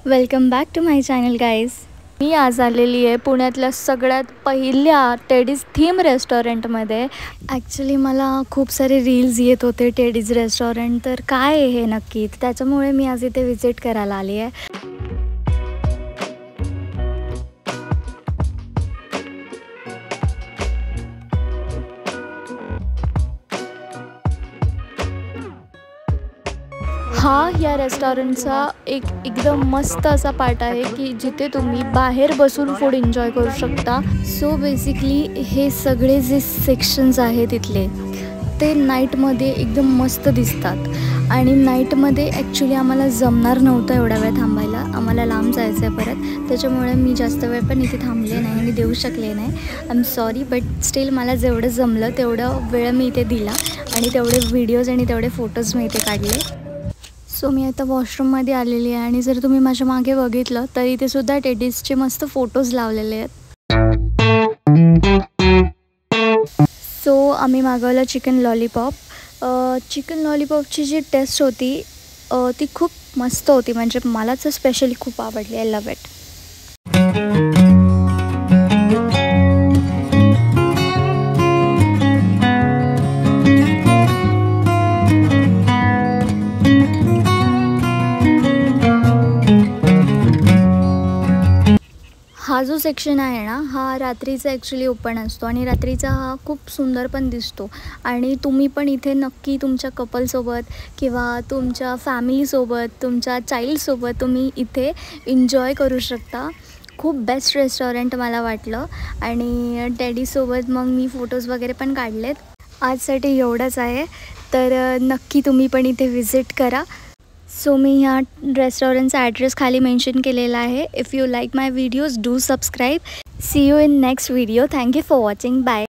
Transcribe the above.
Welcome back to my channel guys. मी आज आलेली आहे पुण्यातल्या सगळ्यात पहिल्या टेडीज थीम रेस्टॉरंटमध्ये. ॲक्च्युली मला खूप सारे रील्स येत होते टेडीज रेस्टॉरंट, तर काय आहे हे नक्की, त्याच्यामुळे मी आज इथे व्हिजिट करायला आली आहे. हा या रेस्टॉरंटचा एकदम मस्त असा पार्ट आहे की जिथे तुम्ही बाहेर बसून फूड एन्जॉय करू शकता. सो बेसिकली हे सगळे जे सेक्शन्स आहेत तिथले ते नाईटमध्ये एकदम मस्त दिसतात. आणि नाईटमध्ये ॲक्च्युली आम्हाला जमणार नव्हतं एवढा वेळ थांबायला, आम्हाला लांब जायचं आहे परत, त्याच्यामुळे मी जास्त वेळ पण इथे थांबले नाही आणि देऊ शकले नाही. I am sorry, but still मला जेवढं जमलं तेवढं वेळ मी इथे दिला आणि तेवढे व्हिडिओज आणि तेवढे फोटोज मी इथे काढले. सो मी आता वॉशरूममध्ये आलेली आहे आणि जर तुम्ही माझ्या मागे बघितलं तर इथे सुद्धा टेडीजचे मस्त फोटोज लावलेले आहेत. सो आम्ही मागवलं चिकन लॉलीपॉप. चिकन लॉलीपॉपची जी टेस्ट होती ती खूप मस्त होती, म्हणजे मलाच स्पेशली खूप आवडली. I love it. हा जो सेक्शन आहे ना, हा रात्रीचा ॲक्च्युली ओपन असतो आणि रात्रीचा हा खूप सुंदर पण दिसतो. आणि तुम्ही पण इथे नक्की तुमच्या कपलसोबत किंवा तुमच्या फॅमिलीसोबत, तुमच्या चाइल्डसोबत तुम्ही इथे एन्जॉय करू शकता. खूप बेस्ट रेस्टॉरंट मला वाटलं आणि डॅडीसोबत मग मी फोटोज वगैरे पण काढलेत. आजसाठी एवढंच आहे, तर नक्की तुम्ही पण इथे व्हिजिट करा. सो मी ह्या रेस्टॉरंटचा ॲड्रेस खाली मेन्शन केलेला आहे. If you like my videos do subscribe. See you in next video. Thank you for watching. Bye.